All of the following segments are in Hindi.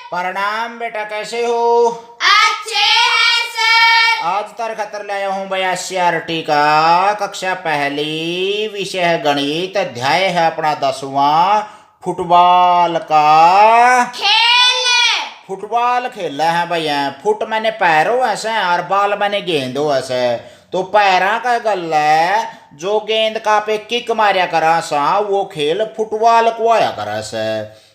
प्रणाम बेटा, कैसे हो? अच्छे हैं सर। आज तर खतर लाया हूँ भैया CRT का कक्षा पहली, विषय है गणित, अध्याय है अपना 10वां, फुटबॉल का खेल। फुटबॉल खेला है भैया। फुट मैंने पैरों ऐसे और बॉल मैंने गेंदो ऐसे। तो पैरा का गल है जो गेंद का पे किक मारिया करा सा वो खेल फुटबॉल को आया करा से।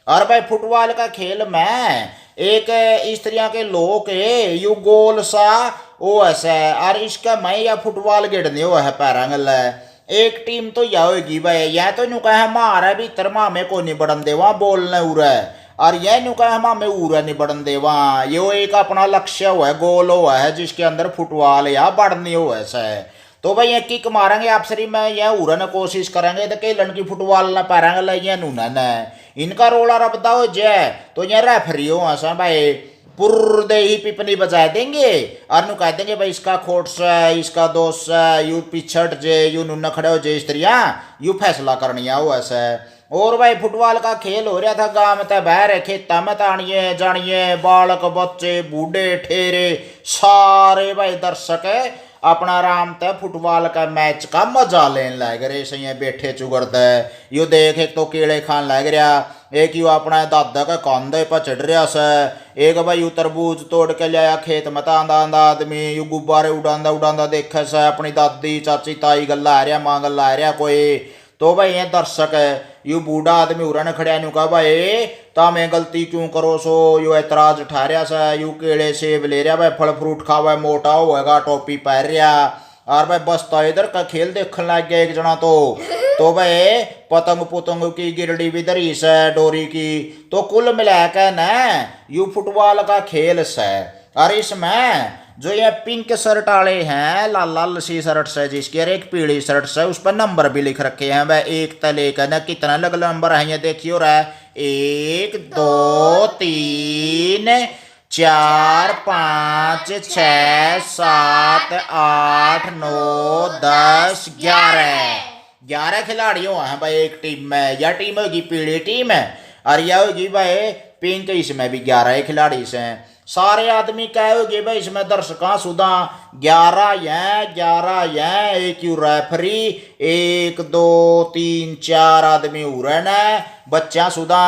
और भाई फुटबॉल का खेल में एक इस तरह के लोग के यू गोल सा वो ऐसा है और इसका मैं या फुटबॉल गिरने वो है पैरा गल है। एक टीम तो यह होगी भाई, यह तो नु कहे हमारा भी तरमा में को नहीं बढ़न देवा बोलने उरा है और यह नु कहे हमें उरा नहीं बढ़न देवा। यो एक अपना लक्ष्य हुआ है, गोल हुआ है जिसके अंदर फुटबॉल या बढ़नी हो ऐसा है। तो भाई ये किक मारेंगे आपसरी में यह उड़न कोशिश करेंगे तो कई लड़की फुटबॉल ना पारेंगे ले ये नूना न इनका रोला रबदा हो जाए तो ये रेफरी हो ऐसा भाई पुर दे ही पिपनी बजा देंगे और नु कह देंगे भाई इसका खोट से इसका दोष से यू पिछड़ जे यू नु खड़े हो जे स्त्रियां यू फैसला करनी हो ऐसा। और भाई फुटबॉल का खेल हो रहा था गांव में तो बहरे खेता में तानिए जानिए बालक बच्चे बूढ़े ठेरे सारे भाई दर्शक अपना आराम तय फुटबॉल का मैच का मजा लेने लग रहे सही बैठे चुगड़ते यू देख एक तो केले खान लग रहा, एक यू अपना दादा का कांधे पर चढ़ रहा से, एक भाई यू तरबूज तोड़ के लिया खेत में आंदा आंदा आदमी यू गुब्बारे उड़ांदा उड़ांदा देखे से अपनी दादी चाची ताई गल्ला आ रहा माँ गल्ला आ रहा कोई। तो भाई ये दर्शक है यू बूढ़ा आदमी उड़न खड़िया नु कहा भाई ता मैं गलती क्यों करो सो यू एतराज उठा रहा सा यू केले सेब ले रहा भाई फल फ्रूट खावा मोटा होएगा टोपी पहन रहा और भाई बसता इधर का खेल देखने लग गया एक जना तो भाई पतंग पुतंग की गिरडी भी धरी से डोरी की। तो कुल मिला के न यू फुटबॉल का खेल से और इसमें जो ये पिंक शर्ट वाले हैं लाल लाल सी शर्ट से जिसकी एक पीली शर्ट से उस पर नंबर भी लिख रखे हैं भाई एक तले का न कितना अलग नंबर है ये देखियो रहा है 1 2 3 4 5 6 7 8 9 10 11 खिलाड़ियों हैं भाई एक टीम में। यह टीम होगी पीली टीम है और यह होगी भाई पिंक, इसमें भी 11 खिलाड़ी से हैं। सारे आदमी कहोगे भाई इसमें दर्शकों सुधा 11 एक यू रेफरी 1 2 3 4 आदमी उड़न है बच्चा सुधा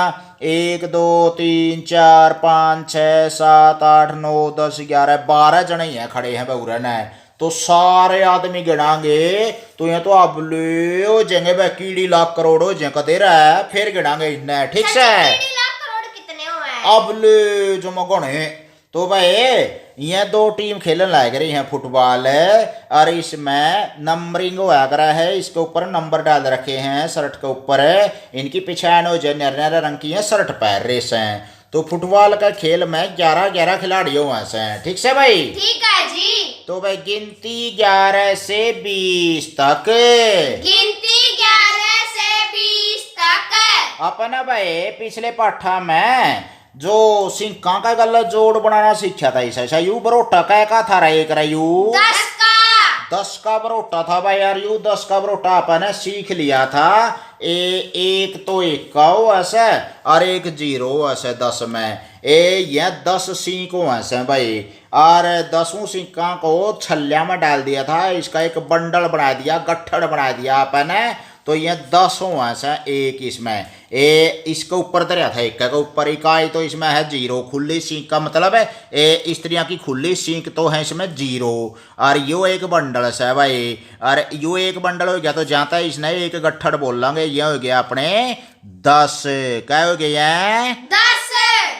1 2 3 4 5 6 7 8 9 10 11 12 जने ही हैं खड़े हैं उड़न है। तो सारे आदमी गिनांगे तो ये तो अब ले हो जाएंगे भाई कीड़ी लाख करोड़ हो जाए कदे रहा फिर गिनांगे इतना ठीक से अब ले जो मगोने। तो भाई ये 2 टीम खेलने लग रही हैं फुटबॉल और इसमें नंबरिंग हुआ करा है, इसके ऊपर नंबर डाल रखे हैं शर्ट के ऊपर इनकी पिछाड़ हो जाए नर रंग की है शर्ट पहन रहे हैं। तो फुटबॉल का खेल में 11 खिलाड़ियों से ठीक से भाई। ठीक है जी। तो भाई गिनती 11 से 20 तक गिनती 11 से 20 तक अपना भाई पिछले पाठा में जो सिंका का गला जोड़ बनाना सीखा था ऐसा यू बरोटा का था रहा एक यू 10 का बरोटा था भाई यार यू 10 का बरोटा अपन सीख लिया था एक तो 1 का हो ऐसे और एक 0 ऐसे 10 में ये 10 सीख हो ऐसे भाई और 10 सिक्का को छल्ल्या में डाल दिया था, इसका एक बंडल बना दिया गट्ठड़ बना दिया अपन तो ये 10 हो ऐसा एक इसमें इसके ऊपर धरिया था एक के ऊपर इकाई तो इसमें है 0 खुली सीख का मतलब है स्त्रियां की खुली सीख तो है इसमें 0 और यो एक बंडल है भाई और यो एक बंडल हो गया तो जाता है इसने एक गट्ठड़ बोल लांगे ये हो गया अपने 10 क्या हो गया 10।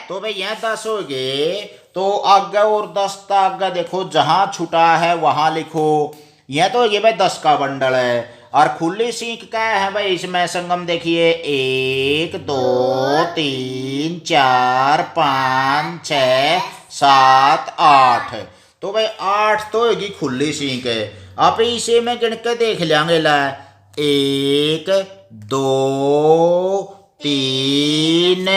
तो भाई ये 10 हो गए तो आगे और 10 तक आगे देखो जहां छुटा है वहां लिखो। यह तो ये भाई 10 का बंडल है और खुली सीख क्या है भाई इसमें संगम देखिए 1 2 3 4 5 6 7 8 तो भाई 8 तो होगी खुली सीख है। आप इसे में गिन के देख लेंगे ला 1 2 3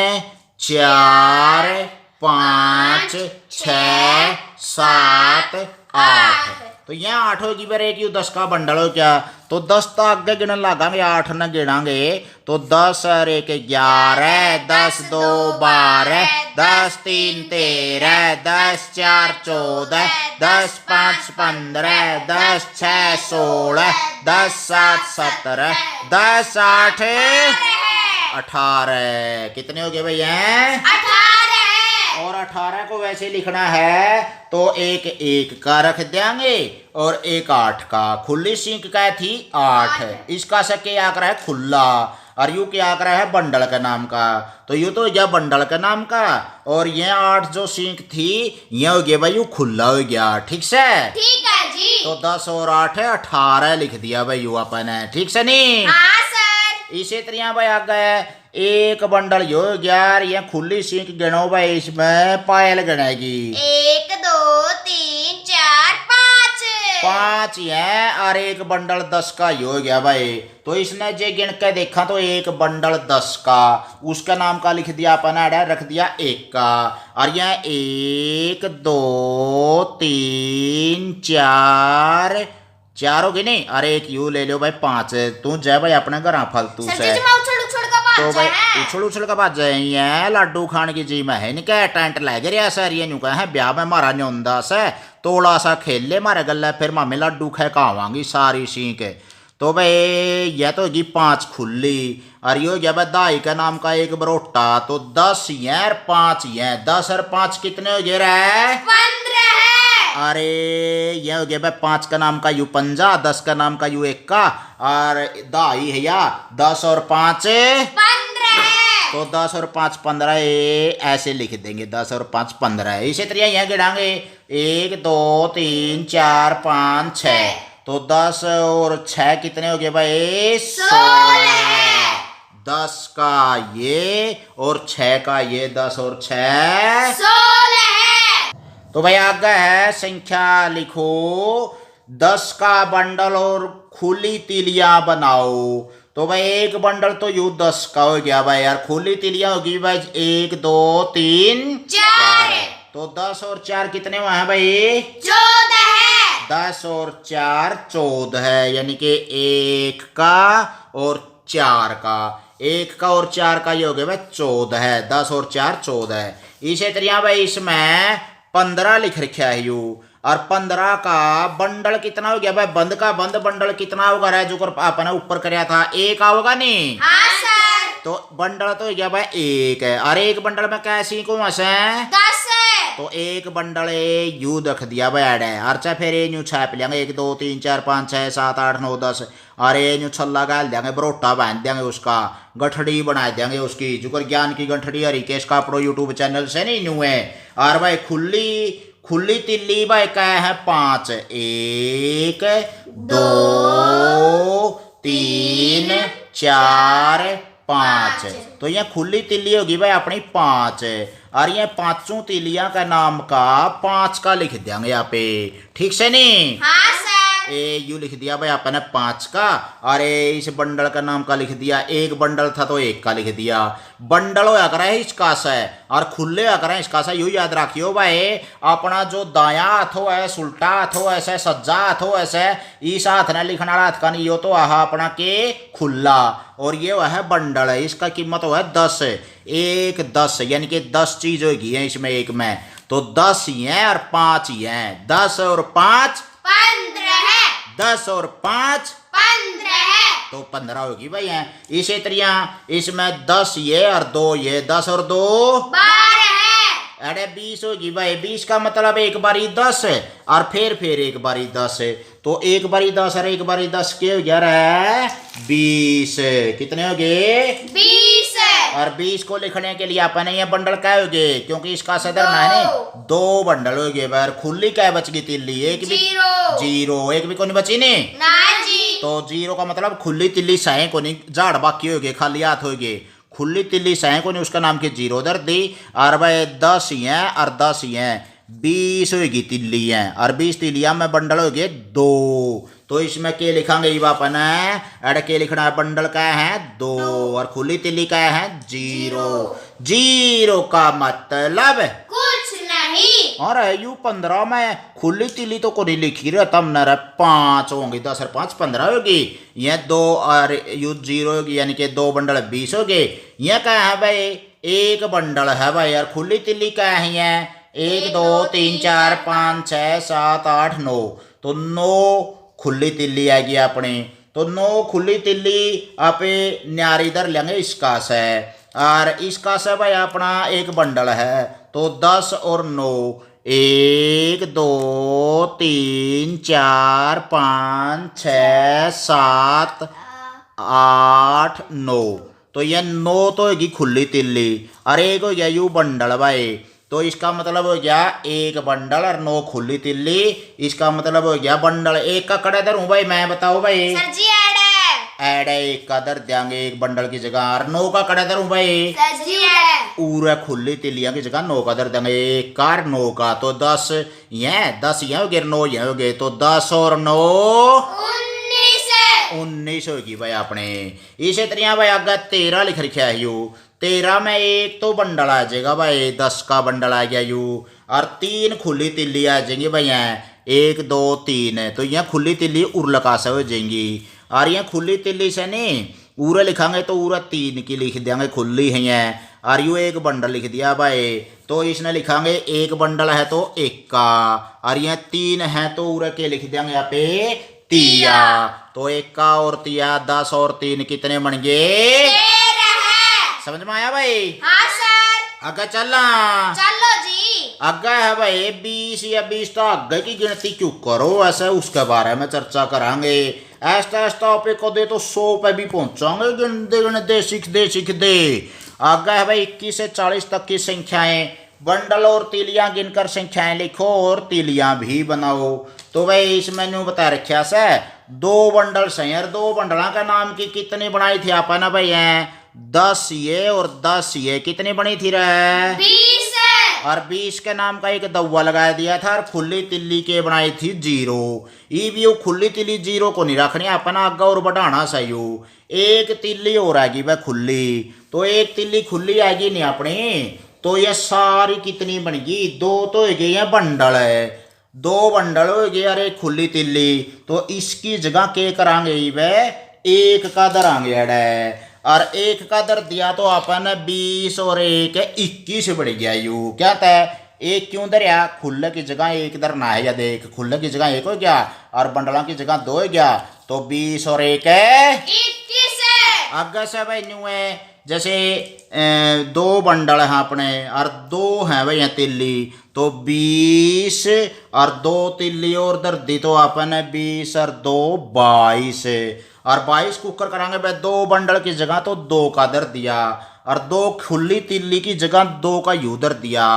4 5 6 7 8। तो यहाँ 8 होगी फिर एक यू 10 का बंडल हो क्या, तो 10 तो आगे गिनन लगांगे, 8 न गिनांगे तो 10 और 1 11, 10 2 12, 10 3 13, 10 4 14, 10 5 15, 10 6 16, 10 7 17, 10 8 18। कितने हो गए भैया? 18। और 18 को वैसे लिखना है तो एक 1 का रख देंगे और एक 8 का। खुली सिंक का थी 8, इसका से क्या आकर है खुला, और यू क्या आकर है बंडल के नाम का, तो यू तो गया बंडल के नाम का, और ये 8 जो सिंक थी ये हो गया भाई यू खुला हो गया। ठीक से? ठीक है जी। तो 10 और 8 है 18 लिख दिया भाई यू अपन है। ठीक से नहीं? हाँ सर। इसी तरह भाई आ गए एक बंडल यो ग्यार, ये खुली सिंक गिनो भाई, इसमें पायल गिनेगी 1 2 3 4 5 5 है, और एक बंडल 10 का यो हो गया भाई। तो इसने जे गिन के देखा तो एक बंडल 10 का, उसका नाम का लिख दिया अपन ऐड रख दिया 1 का, और यह 1 2 3 4 चारों की नहीं, अरे एक यू ले लो भाई 5। तू जय भाई अपने घर फालतू सर से जी मैं उछल उछल का तो बात भाई है। उछल उछल का बात जाई है, लाडू खान की जी में है नहीं क्या टेंट लग रहा सर, ये न्यू है ब्याह में मारा न्योंदा से तोड़ा सा खेल ले मारे गल, फिर मामे लाडू खे खावांगी सारी सीख। तो भाई यह तो होगी 5 खुली, और ये हो गया भाई दाई का नाम का एक बरोटा, तो 10 है और 5 है, 10 और 5 कितने हो गए रे? 15 है। अरे ये हो गया भाई 5 का नाम का यू 50, 10 का नाम का यू 1 का, और दाई है या 10 और 5 15 है। तो 10 और 5 15, ऐसे लिख देंगे 10 और 5 15। इसी तरह यहाँ गिनाएंगे 1 2 3 4 5 6, तो 10 और 6 कितने हो गए भाई? 16। 10 का ये और 6 का ये, 10 और 6 16 है। तो भाई आगे है संख्या लिखो, 10 का बंडल और खुली तिलियां बनाओ। तो भाई एक बंडल तो यू 10 का हो गया भाई यार, खुली तिलियां होगी भाई 1 2 3 4। तो 10 और 4 कितने हुए हैं भाई? 14 है। 10 और 4 14 है, यानी कि 1 का और 4 का, 1 का और 4 का ये हो गया भाई 14 है, 10 और 4 14 है। इसी तरह भाई इसमें 15 लिख रखा है यू, और 15 का बंडल कितना हो गया भाई? बंद का बंद बंडल कितना होगा रे, जो आपने ऊपर कराया था 1 होगा नहीं? हाँ सर। तो बंडल तो हो गया भाई 1 है, और एक बंडल में कैसी को वैसे 10 है। तो एक बंडल यू रख दिया भाई ऐड है, अच्छा फिर ये न्यू छाप लेंगे 1 2 3 4 5 6 7 8 9 10, और ये न्यू छल्ला गाल देंगे, बरोटा बांध देंगे, उसका गठड़ी बना देंगे उसकी, जुकर ज्ञान की गठड़ी हरिकेश का अपनो यूट्यूब चैनल से नहीं न्यू है। और भाई खुली तिल्ली भाई क्या है? 5 1 2 3 4 5, तो ये खुली तिल्ली होगी भाई अपनी 5, और ये पांचों तिलियां का नाम का 5 का लिख देंगे यहाँ पे। ठीक से नहीं? हाँ सर। ए यू लिख दिया भाई आपने 5 का, और इस बंडल का नाम का लिख दिया, एक बंडल था तो 1 का लिख दिया। बंडल होया करा है इसका से, और खुले होया करा है इसका से, यू याद रखियो भाई अपना जो दाया हाथ हो है, सुल्टा हाथ हो ऐसे, सज्जा हाथ हो ऐसे, इस हाथ ने लिखना हाथ का नहीं, यो तो आहा अपना के खुला, और ये वह है बंडल है, इसका कीमत हो है 10, 1 10, यानी कि 10 चीज होगी है इसमें एक में, तो 10 ही है और 5 ही है, 10 और 5 15 है। 10 और 5 15 है। तो 15 होगी भाई है। इसी तरह इसमें 10 ये और 2 ये, 10 और 2 12 है। अरे 20 होगी भाई, 20 का मतलब एक बारी 10 और फिर एक बारी 10, तो एक बारी 10 और एक बारी 10 के हो गया है 20। कितने हो गए? 20 है। और 20 को लिखने के लिए अपने ये बंडल क्या हो गए, क्योंकि इसका सदर ना है 2 बंडल हो गए भाई, खुली क्या बच गई तिल्ली? एक भी 0, एक भी कोई बची नहीं ना जी। तो 0 का मतलब खुली तिल्ली सहे को नहीं, झाड़ बाकी हो गए, खाली हाथ हो गए, खुली तिल्ली सहे को नहीं, उसका नाम के 0 दर दी। और भाई 10 ही है और 10 ही है, 20 होगी तिल्ली है, और 20 तिल्लियां में बंडल हो गए 2, तो इसमें के लिखांगे ये बापन है एड के लिखना है, बंडल का है 2 और खुली तिल्ली का है 0। 0 का मतलब कुछ नहीं। और यू 15 में खुली तिल्ली तो कोई लिखी रहा तब न 5 होंगे 10 और 5 15 होगी। ये 2 और यू 0 होगी यानी कि 2 बंडल 20 हो गए। यह क्या है भाई एक बंडल है भाई यार। खुली तिल्ली क्या है 1 2 3 4 5 6 7 8 9 तो 9 खुली तिल्ली आएगी अपनी। तो 9 खुली तिल्ली आप न्यारी इधर लेंगे इसका से और इसका से भाई अपना एक बंडल है तो 10 और 9 1 2 3 4 5 6 7 8 9 तो यह 9 तो होगी खुली तिल्ली और एक हो गया यू बंडल भाई। तो इसका मतलब हो गया एक बंडल और 9 खुली तिल्ली। इसका मतलब हो गया बंडल एक का कड़ा धरूं भाई मैं बताओ भाई। सर जी ऐड है। एक का दर देंगे एक बंडल की जगह और 9 का कड़ा धरूं भाई। सर जी ऐड है। पूरा खुली तिल्लियां की जगह 9 का दर देंगे एक कार 9 का तो 10 ये हो गए 9 ये हो गए तो 10 और 9 19 होगी भाई अपने। इसी तरह भाई आगे 13 लिख रखा है यू 13 में एक तो बंडल आ जाएगा भाई 10 का बंडल आ गया यू और 3 खुली तिल्ली आ जाएंगी भाई यहाँ 1 2 3 तो यहाँ खुली तिल्ली उर्लका से हो जाएंगी और यहाँ खुली तिल्ली से नहीं उरा लिखांगे तो उरा 3 की लिख देंगे खुली है यहाँ और यू एक बंडल लिख दिया भाई तो इसने लिखांगे एक बंडल है तो 1 का और यहाँ 3 है तो उरा के लिख देंगे यहाँ पे तिया तो 1 का और तिया 10 और 3 कितने बन गए। समझ में आया भाई। हाँ सर। आगे चलना चलो जी। आगे है भाई 20 या 20 तो आगे की गिनती क्यों करो ऐसे उसके बारे में चर्चा करांगे। ऐसा ऐसा पे को दे तो 100 पे भी पहुंचांगे गिनते सीख दे। आगे है भाई 21 से 40 तक की संख्याएं बंडल और तिलियां गिनकर संख्याएं लिखो और तिलियां भी बनाओ। तो भाई इसमें न्यू बता रखा से 2 बंडल से यार 2 बंडलों का नाम की कितनी बनाई थी आपने भाई 10 ये और 10 ये कितनी बनी थी रे 20 और 20 के नाम का एक दवा लगा दिया था और खुली तिल्ली के बनाई थी 0। ये खुली तिल्ली 0 को नहीं रखनी अपना आगे और बढ़ाना सही एक तिल्ली और आएगी भाई खुली तो एक तिल्ली खुली आएगी नहीं अपनी तो ये सारी कितनी बनेगी 2 तो हो गई है बंडल है 2 बंडल हो गए अरे खुली तिल्ली तो इसकी जगह के करांगे वे 1 का धरांगे अड़े और 1 का दर दिया तो अपन 20 और 1 21 बढ़ गया यू क्या था 1 क्यों धरिया खुले की जगह 1 धरना है या देख खुले की जगह 1 हो गया और बंडलों की जगह 2 हो गया तो 20 और 1 21 आगे से भाई न्यू है जैसे 2 बंडल हैं अपने और 2 हैं भाई यहाँ तिल्ली तो 20 और 2 तिल्ली और दर दी तो अपन 20 और 2 22 और 22 कुकर करांगे भाई 2 बंडल की जगह तो 2 का दर दिया और 2 खुली तिल्ली की जगह 2 का यू दर दिया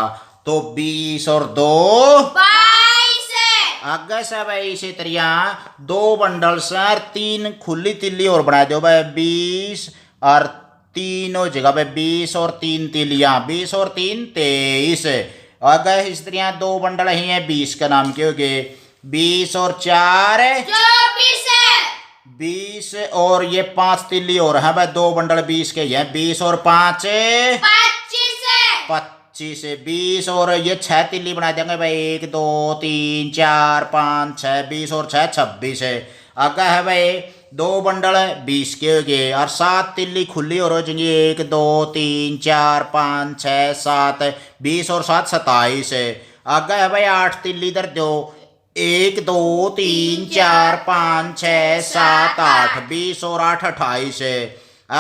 तो 20 और 2 22 आगे से भाई इसी तरह 2 बंडल से 3 खुली तिल्ली और बना दो भाई 20 और 3 हो जाएगा भाई 20 और 3 तिल्लियां 20 और 3 23 अगर इस तरह 2 बंडल ही हैं 20 का नाम के हो गए 20 और 4 20 और ये 5 तिल्ली और है भाई 2 बंडल 20 के हैं 20 और 5 25 20 और ये 6 तिल्ली बना देंगे भाई 1 2 3 4 5 6 20 और 6 26 आगे है भाई 2 बंडल 20 के हो गए और 7 तिल्ली खुली और हो जाएंगी 1 2 3 4 5 6 7 20 और 7 27 आगे है भाई 8 तिल्ली इधर दो 1 2 3 4 5 6 7 8 20 और 8 28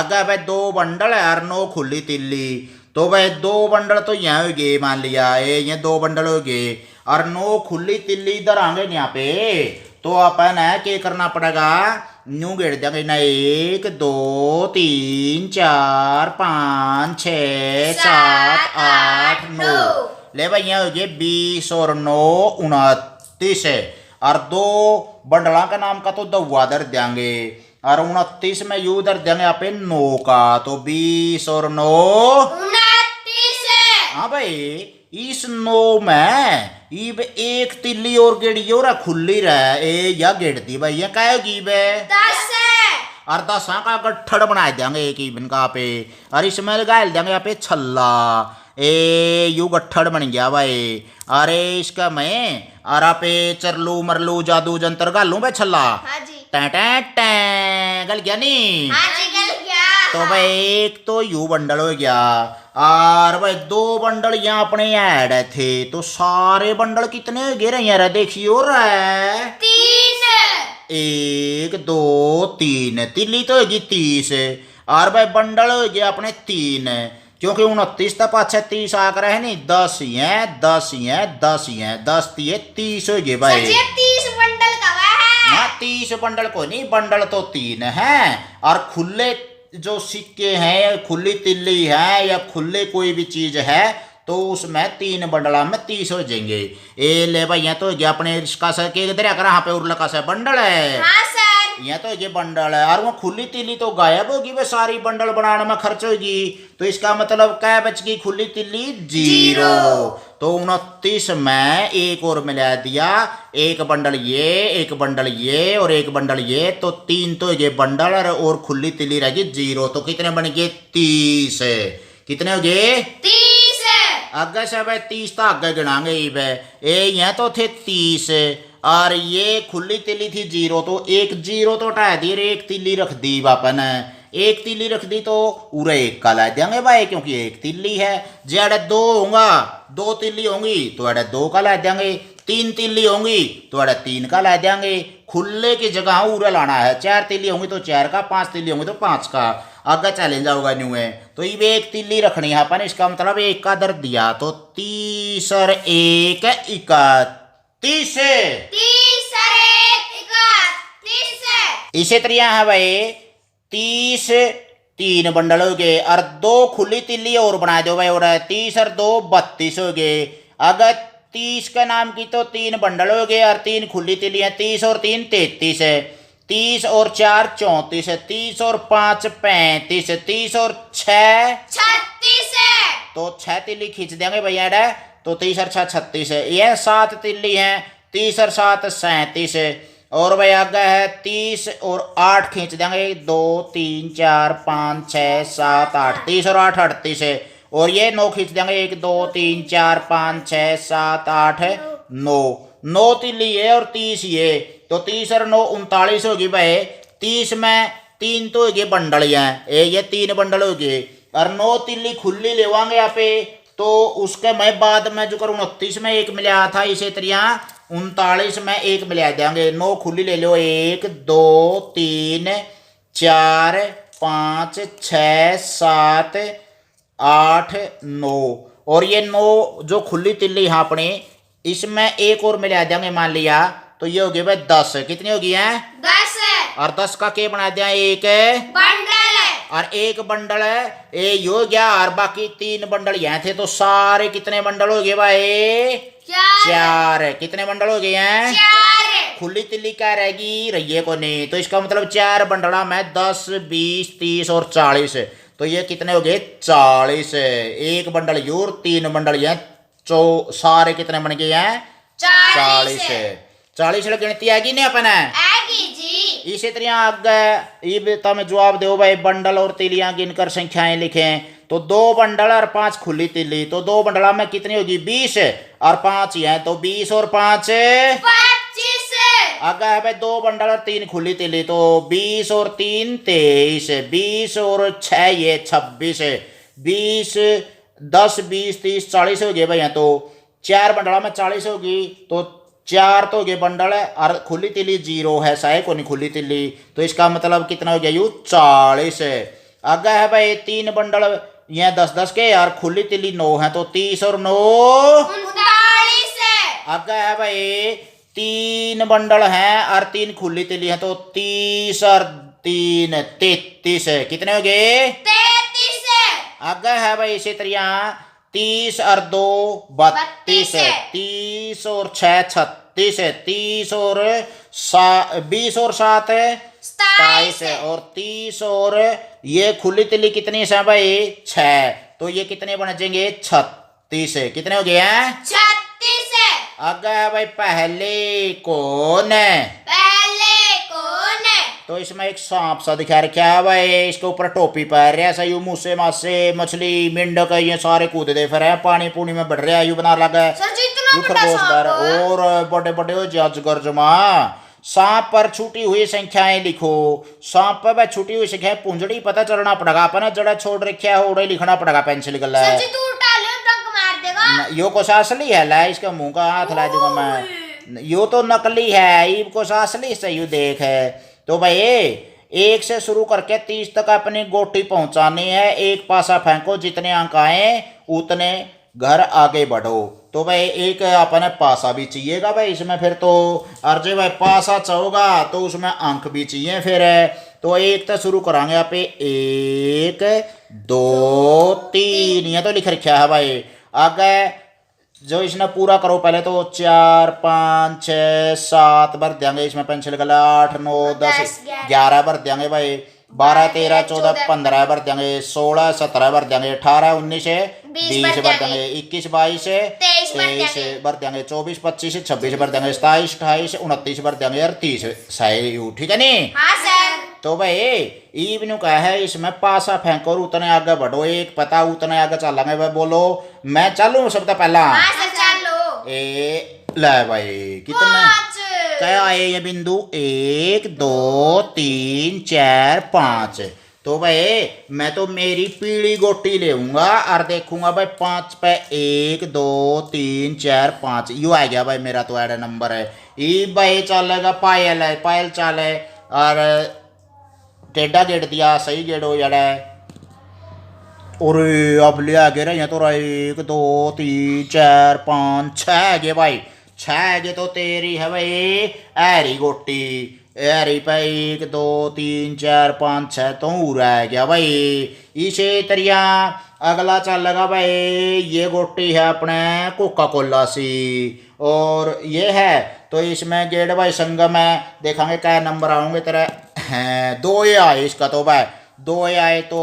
आगे भाई 2 बंडल है और 9 खुली तिल्ली तो भाई 2 बंडल तो यहाँ हो गए मान लिया ये 2 बंडल हो गए और 9 खुली तिल्ली इधर आएंगे यहाँ पे तो अपन है क्या करना पड़ेगा न्यू गेट देंगे ना 1 2 3 4 5 6 7 8 9 ले भाई यहाँ हो गए 20 और 9 29 और 2 बंडलों का नाम का तो दवा दर देंगे और 29 में यू दर देंगे आप 9 का तो 20 और 9 29 हाँ भाई इस 9 में इब 1 तिल्ली और गेड़ी और खुली रहे ए या गेड़ दी भाई ये क्या होगी बे 10 और 10 का गट्ठड़ बना देंगे एक इवन का पे और इसमें लगा देंगे यहाँ पे छल्ला ए यू गट्ठड़ बन गया भाई। अरे इसका मैं आरा पे चरलू मरलू जादू जंतर गालू बे छल्ला। हाँ जी। टैं टैं टैं गल गया नी। हाँ जी गल गया। तो भाई एक तो यू बंडल हो गया और भाई दो बंडल यहाँ अपने ऐड थे तो सारे बंडल कितने हो गए यार देखिए और 3। 1 2 3 तिल्ली तो होगी 30 और भाई बंडल हो गया अपने 3 क्योंकि 29 तक पाछे 30 आकर है नहीं 10 ही है 10 ही है 10 ही है 10 दिए 30 हो गए भाई। 30 बंडल कवा है ना 30 बंडल को नहीं बंडल तो 3 है और खुले जो सिक्के हैं खुली तिल्ली है या खुले कोई भी चीज है तो उसमें 3 बंडला में 30 हो जाएंगे। ए ले भाई यहाँ तो गया अपने इसका सर के इधर आकर यहाँ पे उर्ला का सर बंडल है। हाँ सर। यहाँ तो ये बंडल है और वो खुली तिल्ली तो गायब होगी वे सारी बंडल बनाने में खर्च होगी तो इसका मतलब क्या बच गई खुली तिल्ली 0। तो 29 में एक और मिला दिया एक बंडल ये और एक बंडल ये तो 3 तो ये बंडल और खुली तिल्ली रहेगी 0 तो कितने बन गए 30। कितने हो गए 30। आगे से भाई 30 तो आगे गिनाएंगे ये यहाँ तो थे 30 और ये खुली तिल्ली थी 0 तो एक 0 तो हटा दी एक तिल्ली रख दी बापन एक तिल्ली रख दी तो पूरा एक का ला देंगे भाई क्योंकि एक तिल्ली है जेड 2 होगा 2 तिल्ली होंगी तो अड़े 2 का ला देंगे 3 तिल्ली होंगी तो अड़े 3 का ला देंगे खुले की जगह उरे लाना है 4 तिल्ली होंगी तो 4 का 5 तिल्ली होंगी तो 5 का आगे चैलेंज होगा न्यू है तो ये एक तिल्ली रखनी है अपन इसका मतलब एक का दर दिया तो 30 और 1 31। 30 और 1 31। इसी तरह है भाई 30 3 बंडल हो गए और 2 खुली तिल्ली और बना दो भाई और 30 और 2 32 हो गए। अगर 30 का नाम की तो 3 बंडल हो गए और 3 खुली तिल्ली है 30 और 3 33 है 30 और 4 34 है 30 और 5 35 30 और 6 36 है तो 6 तिल्ली खींच देंगे भैया तो 30 और 6 36 है यह 7 तिल्ली है 30 और 7 37 है और भाई आगे है 30 और 8 खींच देंगे 2 3 4 5 6 7 8 30 और 8 38 है और ये 9 खींच देंगे 1 2 3 4 5 6 7 8 9 तिल्ली है और 30 ये तो 30 और 9 39 होगी भाई 30 में 3 तो होगी बंडल है ये 3 बंडल हो गए और 9 तिल्ली खुली लेवांगे यहाँ पे तो उसके मैं बाद में जो कर 29 में एक मिला था इसी तरह 39 में एक मिला देंगे 9 खुली ले लो 1 2 3 4 5 6 7 8 9 और ये 9 जो खुली तिल्ली यहाँ अपने इसमें एक और मिला देंगे मान लिया तो ये हो गया भाई 10 कितनी होगी है 10 और 10 का क्या बना दिया एक बंडल और एक बंडल है ये हो गया और बाकी 3 बंडल यहाँ थे तो सारे कितने बंडल हो गए भाई 4 कितने बंडल हो गए हैं 4 खुली तिल्ली क्या रहेगी रहिए को नहीं तो इसका मतलब 4 बंडला में 10 20 30 और 40 तो ये कितने हो गए 40 एक बंडल ये और 3 बंडल ये सारे कितने बन गए हैं 40 गिनती आएगी नहीं अपन आएगी जी इसी तरह आगे ये तब जवाब दो भाई बंडल और तिलियां गिनकर संख्याएं लिखें तो 2 बंडल और 5 खुली तिल्ली तो 2 बंडला में कितनी होगी 20 और 5 ही है तो 20 और 5 25 आगे है भाई 2 बंडल और 3 खुली तिल्ली तो 20 और 3 23 20 और 6 ये 26 20 10 20 30 40 हो गए भाई यहाँ तो 4 बंडला में 40 होगी तो 4 तो हो गए बंडल है और खुली तिल्ली 0 है साहे को नहीं खुली तिल्ली तो इसका मतलब कितना हो गया यू 40 आगे है भाई 3 बंडल यहाँ 10 के और खुली तिल्ली 9 है तो 30 और 9 39 आगे है भाई 3 बंडल हैं और 3 खुली तिल्ली है तो 30 और 3 33 कितने हो गए 33 आगे है भाई इसी तरह 30 और 2 32 30 और 6 36 30 और 20 और 7 27 और 30 और ये खुली तिल्ली कितनी है भाई 6 तो ये कितने बन जाएंगे 36 कितने हो गए हैं 36 आगे है भाई पहले कौन है तो इसमें एक सांप सा दिखा रखा है भाई, इसके ऊपर टोपी पहन रहा है सही, मूसे मासे मछली मेंढक ये सारे कूदते फिर रहे हैं, पानी पूनी में बढ़ रहा है, यू बना लगा है सर जी इतना यू बड़ा खरगोशदार सांप। और बड़े बड़े हो अजगर जमा। सांप पर छूटी हुई संख्याएं लिखो। सांप पर छूटी हुई संख्याएं पुंजड़ी पता चलना पड़ेगा, अपन जड़ा छोड़ रखा है उड़े लिखना पड़ेगा पेंसिल गला सर है। जी तू उठा ले डंक मार देगा। यो को असली है ला, इसका मुंह का हाथ ला दूंगा मैं, यो तो नकली है, ईब को असली से यू देख है। तो भाई 1 से शुरू करके 30 तक अपनी गोटी पहुंचानी है, एक पासा फेंको, जितने अंक आए उतने घर आगे बढ़ो। तो भाई एक अपने पासा भी चाहिएगा भाई इसमें फिर तो, अर्जे भाई पासा चाहोगा तो उसमें अंक भी चाहिए फिर। तो एक तो शुरू करांगे आप 1 2 3 ये तो लिख रखा है भाई। आगे जो इसने पूरा करो पहले तो 4 5 6 7 भर देंगे इसमें पेंसिल गला, 8 9 10 11 भर देंगे भाई, 12 13 14 15 भर देंगे, 16 17 भर देंगे, 18 19 20 भर देंगे, 21 22 23 भर देंगे, 24 25 26 भर देंगे, 27 28 29 भर देंगे और 30 सही, ठीक है नहीं। हाँ सर। तो भाई ईब कहा है इसमें पासा फेंको और उतने आगे बढ़ो, एक पता उतने आगे चलेंगे भाई। बोलो मैं चलूं सबसे पहला। हाँ सर चलो। ए ले भाई कितने क्या आए ये बिंदु, 1 2 3 4 5। तो भाई मैं तो मेरी पीली गोटी लेऊंगा और देखूंगा भाई 5 पे 1 2 3 4 5 यू आ गया भाई मेरा तो ऐड नंबर है। ई भाई चलेगा पायल है, पायल चाले और टेढ़ा गेट दिया सही गेड़ो जड़ा। और अब ले आगे रहे तो 1 2 3 4 5 6 गे भाई, 6 गे तो तेरी है भाई ऐरी गोटी, ऐरी पे 1 2 3 4 5 6 तो रह गया भाई। इसे तरिया अगला चलेगा भाई, ये गोटी है अपने कोका कोला सी और ये है तो इसमें गेट भाई संगम है, देखेंगे क्या नंबर आऊंगे तेरे हैं। 2 ये आए इसका तो भाई, 2 ये आए तो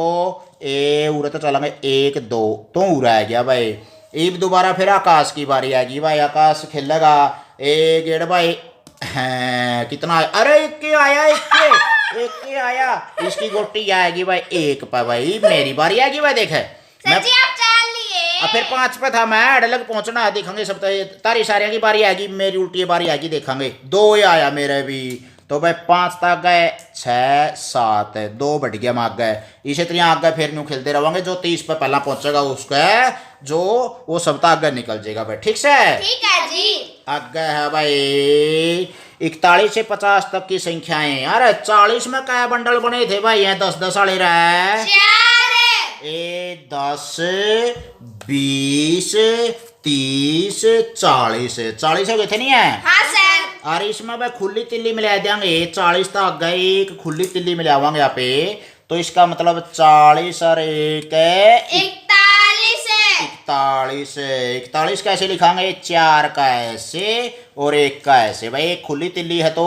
उड़े तो चलेंगे 1 2 तो रह गया भाई। अब दोबारा फिर आकाश की बारी आएगी भाई, आकाश खेलेगा। गेट भाई हैं कितना आया, अरे 1 आया, 1 आया, इसकी गोटी आएगी भाई 1 पे भाई, मेरी बारी आएगी भाई। देखे सर जी आप चल लिए। फिर 5 पे था मैं, अड़लग पहुंचना है, देखेंगे सब तारी सारिया की बारी आएगी, मेरी उल्टी बारी आएगी देखेंगे। 2 आया मेरे भी, तो भाई 5 तक गए, 6 7 2 बढ़ गया माग गए। इसी तरह आगे फिर न्यू खेलते रहेंगे, जो 30 पे पहला पहुंचेगा उसका जो वो सब तक आगे निकल जाएगा भाई, ठीक से। ठीक है जी। आगे है भाई 41 से 50 तक की संख्याएं। अरे 40 में क्या बंडल बने थे भाई, ये 10 10 वाले रहे। 10 20 30 40 40 हो गए थे नहीं है। हाँ सर। और इसमें भाई खुली तिल्ली मिला देंगे, 40 तक गए, एक खुली तिल्ली मिलावांगे यहाँ पे, तो इसका मतलब 40 और 1 41 41 कैसे लिखांगे, 4 का ऐसे और 1 का ऐसे भाई। एक खुली तिल्ली है तो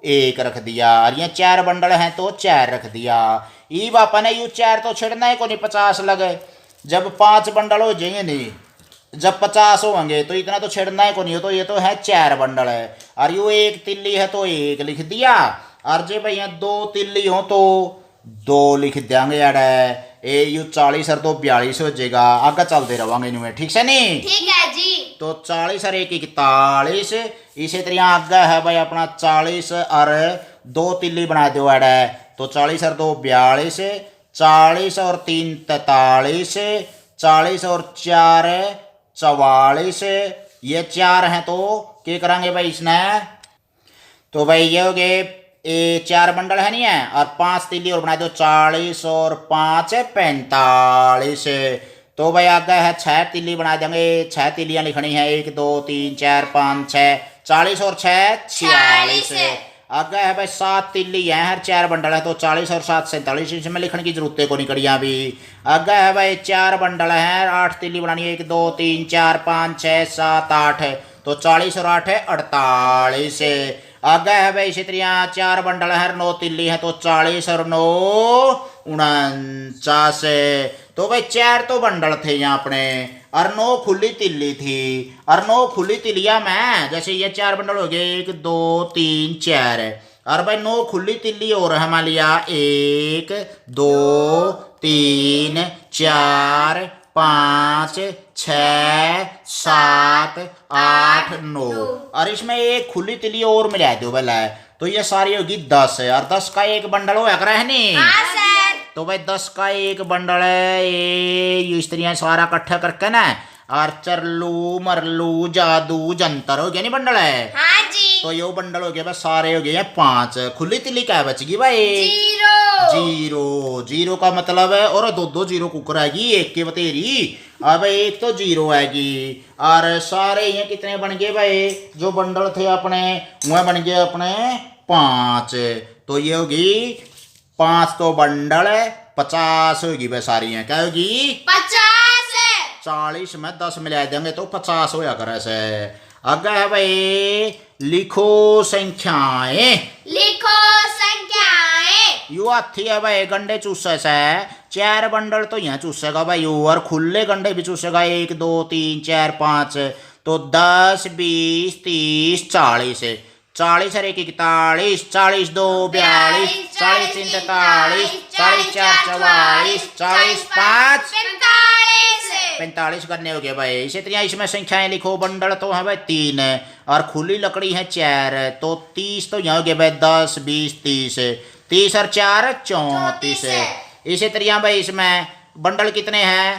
1 रख दिया और ये 4 बंडल हैं तो 4 रख दिया। ई बापा ने यू 4 तो छिड़ना है को नहीं, 50 लगे, जब 5 बंडल हो जाएंगे नहीं, जब 50 होंगे तो इतना तो छेड़ना है को नहीं हो, तो ये तो है 4 बंडल है और यू 1 तिल्ली है तो 1 लिख दिया, और जे भैया 2 तिल्ली हो तो 2 लिख देंगे यार। ए यू 40 और 2 42 हो जाएगा, आगे चलते रहेंगे इनमें, ठीक से नहीं। ठीक है जी। तो 40 और 1 41, इसी तरह आगे है भाई अपना 40 और 2 तिल्ली बना दो यार, तो 40 और 2 42, 40 और 3 43, 40 और 4 44, ये 4 हैं तो क्या करेंगे भाई इसने, तो भाई ये हो गए 4 बंडल है नहीं है और 5 तिल्ली और बना दो, 40 और 5 45। तो भाई आगे है 6 तिल्ली बना देंगे, 6 तिल्लियां लिखनी है, 1 2 3 4 5 6 40 और 6 46। आगे है भाई 7 तिल्ली है, हर 4 बंडल है तो 40 और 7 47, इसमें लिखने की जरूरत है को नहीं कड़ियाँ भी। आगे है भाई 4 बंडल है, 8 तिल्ली बनानी है, 1 2 3 4 5 6 7 8, तो 40 और 8 48। आगे है भाई इसी तरह 4 बंडल है, 9 तिल्ली है तो 40 और 9 49। तो भाई 4 तो बंडल थे यहाँ अपने और 9 खुली तिल्ली थी, और 9 खुली तिल्लियां में जैसे ये 4 बंडल हो गए, 1 2 3 4, और भाई 9 खुली तिल्ली और है मान लिया 1 2 3 4 5 6 7 8 9 और इसमें एक खुली तिल्ली और मिला दो भला तो ये सारी होगी 10 और 10 का एक बंडल हो है नहीं। हाँ सर। तो भाई 10 का एक बंडल है ये स्त्रियां सारा इकट्ठा करके ना और चरलू मरलू जादू जंतर हो गया नहीं बंडल है। हाँ जी। तो यो बंडल हो गया बस सारे हो गए 5 खुली तिल्ली क्या बचगी भाई 0 0 का मतलब है और 2 जीरो कुकर आएगी एक के बतेरी अब एक तो 0 आएगी और सारे ये कितने बन गए भाई जो बंडल थे अपने वह बन गए अपने 5 तो ये होगी 5 तो बंडल 50 होगी भाई सारी हैं क्या होगी 50। 40 में 10 मिला देंगे तो 50 होया करे से। आगे है भाई लिखो संख्याएं। लिखो संख्याएं। यू हाथी है भाई गंडे चूसे से 4 बंडल तो यहाँ चूसेगा भाई यू और खुले गंडे भी चूसेगा 1 2 3 4 5 तो 10 20 30 40 40 और 1 41 40 2 42 40 3 43 40 4 44 40 5 45 करने हो गए भाई। इसी तरह इसमें संख्याएं लिखो बंडल तो है भाई 3 और खुली लकड़ी है 4 तो 30 तो यहाँ हो गया भाई 10 20 30 30 और 4 34 इसी तरह भाई इसमें बंडल कितने हैं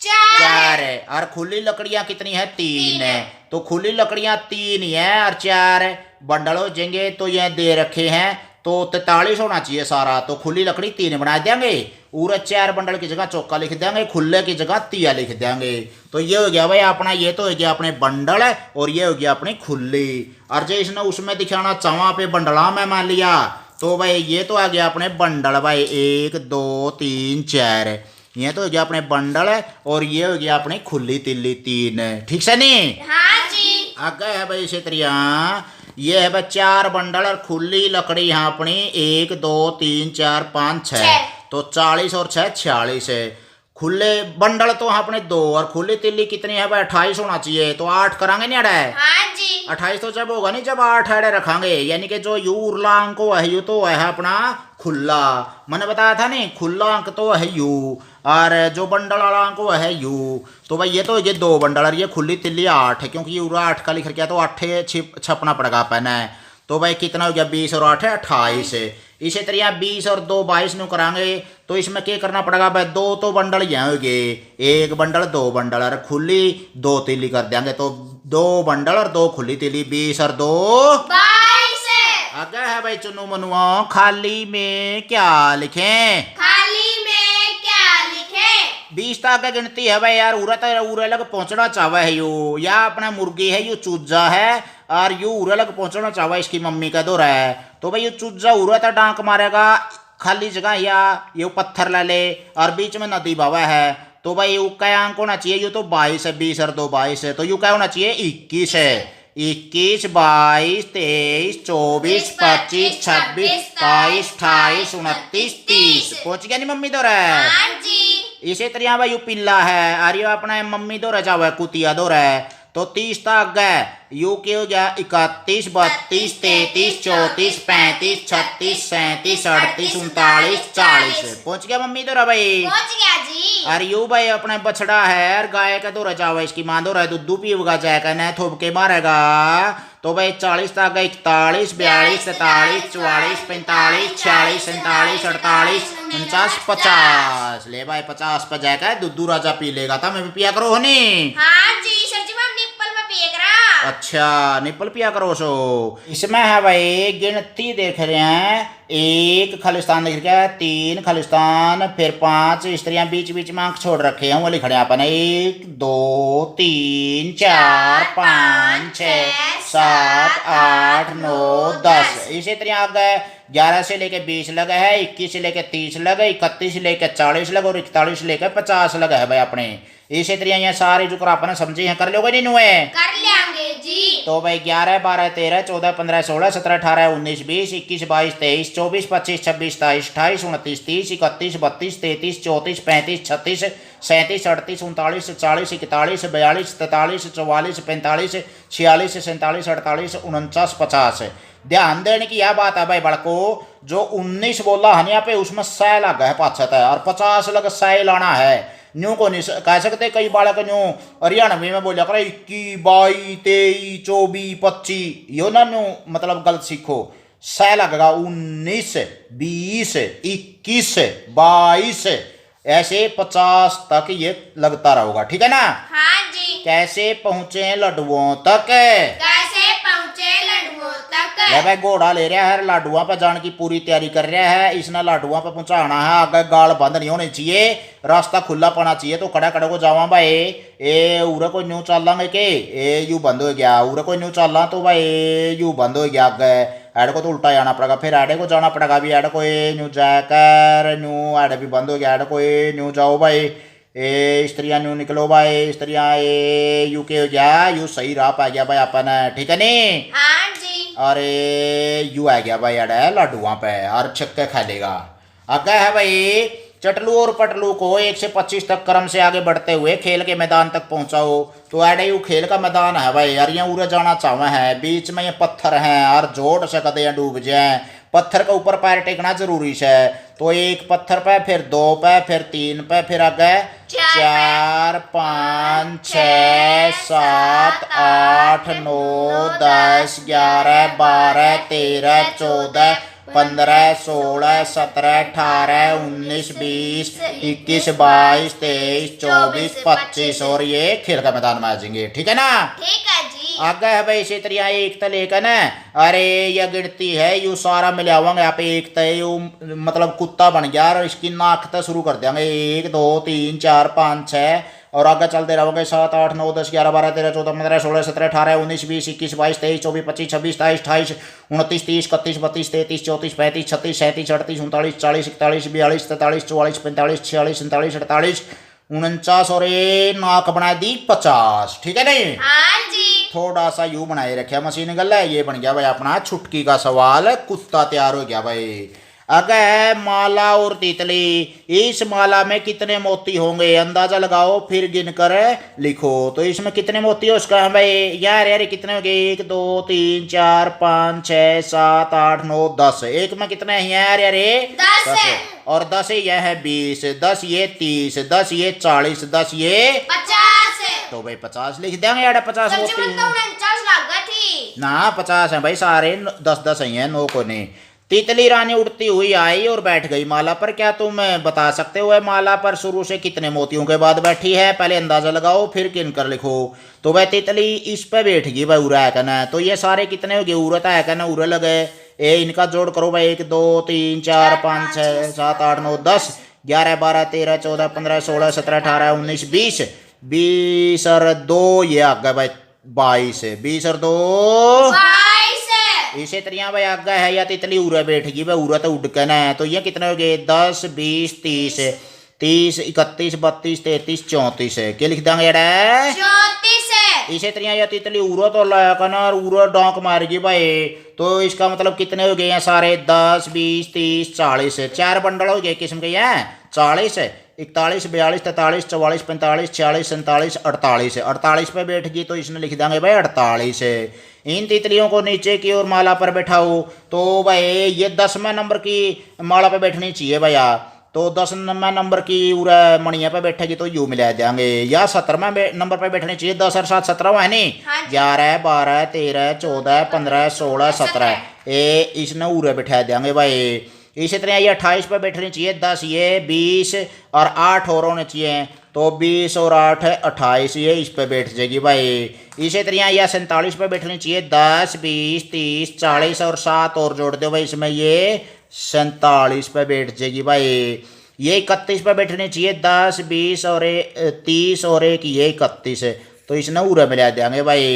4 और खुली लकड़ियां कितनी है 3 तो खुली लकड़ियां 3 है और 4 बंडल हो जाएंगे तो ये दे रखे हैं तो 43 होना चाहिए सारा तो खुली लकड़ी 3 बना देंगे और 4 बंडल की जगह चौका लिख देंगे खुले की जगह तिया लिख देंगे तो ये हो गया भाई अपना ये तो हो गया अपने बंडल और ये हो गया अपनी खुली और जो इसने उसमें दिखाना चावा पे बंडला में मान लिया तो भाई ये तो आ गया अपने बंडल भाई 1 2 3 4 ये तो हो गया अपने बंडल और ये हो गया अपनी खुली तिल्ली 3 ठीक से नहीं। हाँ जी। आगे है भाई इसी तरह ये है भाई 4 बंडल और खुली लकड़ी यहाँ अपनी 1 2 3 4 5 6 तो 40 और 6 46 है खुले बंडल तो अपने 2 और खुली तिल्ली कितनी है भाई 28 होना चाहिए तो 8 करांगे नहीं अड़े। हाँ जी। 28 तो जब होगा नहीं जब 8 अड़े रखेंगे यानी कि जो यू उरला अंक है यू तो है अपना खुला मैंने बताया था नहीं खुला अंक तो है यू और जो बंडल वाला अंक है यू तो भाई ये तो ये 2 बंडल और ये खुली तिल्ली 8 है क्योंकि यूरा 8 का लिख रखा तो 8 छपना पड़ेगा पहना तो भाई कितना हो गया 20 और 8 है 28 इसी तरह 20 और 2 22 नु करांगे तो इसमें क्या करना पड़ेगा भाई 2 तो बंडल यहाँ हो गए 1 बंडल 2 बंडल और खुली 2 तिल्ली कर देंगे तो 2 बंडल और 2 खुली तिल्ली 20 और 2 22। आगे है भाई चुनु मनुआ खाली में क्या लिखें खाली में क्या लिखें 20 तक गिनती है भाई यार उरे लग पहुंचना चाहवा है यू या अपना मुर्गी है यू चूजा है और यू उरे लग पहुंचना चाहवा इसकी मम्मी का दो रहा है तो भाई यू चूजा उरे तक डांक मारेगा खाली जगह या ये पत्थर ले ले और बीच में नदी बावा है तो भाई यू क्या अंक होना चाहिए यू तो 22 है 20 और 2 22 है तो यू क्या होना चाहिए 21 है 21 22 23 24 25 26 27 28 29 30 पहुंच गया नहीं मम्मी दो रहा है। हाँ जी। इसी तरह भाई यू पिल्ला है और ये अपना मम्मी दो रहा जावा कुतिया दो रहा तो 30 तक गए यू के हो गया 31 32 33 34 35 36 37 38 39 40 पहुंच गया मम्मी दो रहा भाई पहुंच गया जी। और यू भाई अपने बछड़ा है और गाय का दो रहा इसकी मां दो रहा दूध पीवगा जाएगा न थोप के मारेगा तो भाई 40 तक गए 41 42 43 44 45 46 47 48 49 50 ले भाई 50 पर जाएगा दूध राजा पी लेगा था मैं भी पिया करो होनी। हाँ जी सर जी मैं निप्पल में पिए करा। अच्छा निप्पल पिया करो सो इसमें है भाई गिनती देख रहे हैं 1 खालिस्तान देख रहे हैं 3 खालिस्तान फिर 5 इस तरह बीच बीच में अंक छोड़ रखे हैं वो लिख रहे हैं अपन 1 2 3 4 5 6 7 8 9 10 इसी तरह आ गए 11 से लेके 20 लगे है 21 से लेके 30 लगे 31 से लेके 40 लगे और 41 से लेके 50 लगे है भाई अपने इसी तरह ये सारे जो आपने समझे हैं कर लोगे नहीं नुए कर लेंगे जी। तो भाई 11 12 13 14 15 16 17 18 19 20 21 22 23 24 25 26 27 28 29 30 31 32 33 34 35 36 37 38 39 40 41 42 43 44 45 46 47 48 49 50। ध्यान देने की यह बात है भाई बड़को, जो 19 बोला है यहाँ पे उसमें 100 लगा है पाछत है, और 50 लग 100 लाना है। न्यू को नहीं कह सकते कई बालक न्यू हरियाणवी में बोलिया करे 21 22 23 24 25, यो ना न्यू मतलब गलत सीखो। 100 लगेगा 19 20 21 22 ऐसे 50 तक ये लगता रहेगा, ठीक है ना। हाँ जी। कैसे पहुंचे लड्डुओं तक, कैसे पहुँचे लड्डुओं तक। ले भाई घोड़ा ले रहा है, लाडुआ पे जाने की पूरी तैयारी कर रहा है, इसने लाडुआ पे पहुंचाना है। आगे गाल बंद नहीं होनी चाहिए, रास्ता खुला पड़ना चाहिए। तो खड़ा खड़े को जावा भाई, ए उरे को न्यू चलेंगे के ए यू बंद हो गया, उरे को न्यू चलना तो भाई यू बंद हो गया। आगे एड को तो उल्टा जाना पड़ेगा, फिर एडे को जाना पड़ेगा भी, एड को ए न्यू जाकर न्यू एड भी बंद हो गया, एड को ए न्यू जाओ भाई, ए स्त्रियाँ न्यू निकलो भाई, स्त्रियाँ ए यू के हो गया, यू सही राह पा गया भाई अपन, ठीक है नहीं। हाँ जी। अरे यू आ गया भाई अड़े लड्डुआ पे, और छक्के खेलेगा। आगे है भाई चटलू और पटलू को 1 से 25 तक क्रम से आगे बढ़ते हुए खेल के मैदान तक पहुंचाओ। तो अड़े यू खेल का मैदान है भाई, यार यहाँ उड़े जाना चाहवा है, बीच में ये पत्थर हैं और जोड़ से कदे यहाँ डूब जाए, पत्थर के ऊपर पैर टेकना जरूरी है। तो 1 पत्थर पे, फिर 2 पे, फिर 3 पे, फिर आगे 4 5 6 7 8 9 10 11 12 13 14 15 16 17 18 19 20 21 22 23 24 25 और ये खेल का मैदान में आ जाएंगे, ठीक है ना। ठीक है जी। आगे है भाई इसी तरह एक तय लेकर ना, अरे यह गिनती है यू सारा मिलावांगे यहाँ पे एक तय यू मतलब कुत्ता बन गया, और इसकी नाक तक शुरू कर देंगे 1 2 3 4 5 6 और आगे चलते रहोगे 7 8 9 10 11 12 13 14 15 16 17 18 19 20 21 22 23 24 25 26 27 28 29 30 31 32 33 34 35 36 37 38 39 40 41 42 43 44 45 46 47 48 49 और ये नाक बना दी 50, ठीक है नहीं। हाँ जी। थोड़ा सा यू बनाए रखा मशीन गल है, ये बन गया भाई अपना छुटकी का सवाल, कुत्ता तैयार हो गया भाई। अगर है माला और तितली, इस माला में कितने मोती होंगे अंदाजा लगाओ फिर गिनकर लिखो। तो इसमें कितने मोती हो उसका है भाई, यार यार कितने हो गए 1 2 3 4 5 6 7 8 9 10, एक में कितने हैं यार यार 10 और 10 यह है 20, 10 ये 30, 10 ये 40, 10 ये 50। तो भाई 50 लिख देंगे यार, 50 मोती तो 49 लग थी ना, 50 है भाई सारे, 10 ही है, 9 को नहीं। तितली रानी उड़ती हुई आई और बैठ गई माला पर, क्या तुम बता सकते हो माला पर शुरू से कितने मोतियों के बाद बैठी है, पहले अंदाजा लगाओ फिर गिन कर लिखो। तो भाई तितली इस पे बैठ गई भाई उरा है कहना, तो ये सारे कितने हो गए, उड़ता है कहना उड़े लगे, ए इनका जोड़ करो भाई 1 2 3 4 5 6 7 8 9 10 11 12 13 14 15 16 17 18 19 20 20 और 2 ये आ गए भाई 22, 20 और 2 इसे तरह भाई आगे है या तितली उरे बैठ गई भाई, उरा तो उड़ के ना, तो ये कितने हो गए 10 20 30 30 31 32 33 34, क्या लिख देंगे यार 34। इसे तरह या तितली उरो तो लाया करना और उरो डोंक मार गई भाई, तो इसका मतलब कितने हो गए हैं सारे 10 20 30 40, 4 बंडल हो गए किस्म के हैं 40 41 42 43 44 45 46 47 48, 48 पे बैठ गई तो इसने लिख देंगे भाई 48। इन तितलियों को नीचे की ओर माला पर बैठाओ, तो भाई ये 10वें नंबर की माला पे बैठनी चाहिए भैया, तो 10वें नंबर की उरा मणिया पे बैठेगी तो यू मिला देंगे, या 17वें नंबर पे बैठनी चाहिए, 10 और 7 17 है नहीं, 11 12 13 14 15 16 17 ए इसने उरे बैठा देंगे भाई। इसी तरह ये 28 पे बैठनी चाहिए, 10 ये 20 और 8 और होने चाहिए, तो 20 और 8 है 28, ये इस पे बैठ जाएगी भाई। इसी तरह यह 47 पे बैठनी चाहिए, 10 20 30 40 और 7 और जोड़ दो भाई इसमें, ये 47 पे बैठ जाएगी भाई। ये 31 पे बैठनी चाहिए, 10 20 और 30 और 1 ये 31, तो इसने उरे मिला देंगे भाई।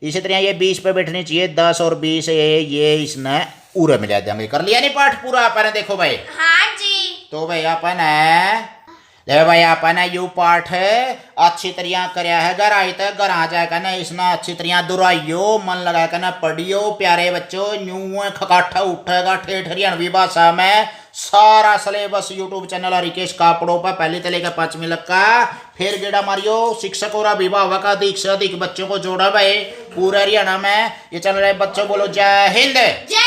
इसी तरह ये 20 पे बैठनी चाहिए, 10 और 20 ये इसने उरे मिला देंगे। कर लिया नहीं पाठ पूरा अपन, देखो भाई। हाँ जी। तो भाई अपन है ले भाई अपन यू पाठ अच्छी तरह कराया है, घर आई तक घर आ जाएगा ना, इसना अच्छी तरह दोहराइयो, मन लगाएगा ना पढ़ियो प्यारे बच्चों, न्यू खकाठा उठेगा ठेठ हरियाणवी भाषा में सारा सिलेबस यूट्यूब चैनल रिकेश कापड़ों पर पहले से लेकर 5वीं तक का। फिर गेड़ा मारियो शिक्षक और अभिभावक अधिक से अधिक बच्चों को जोड़ा भाई पूरे हरियाणा में। ये चैनल है बच्चों बोलो जय हिंद। जय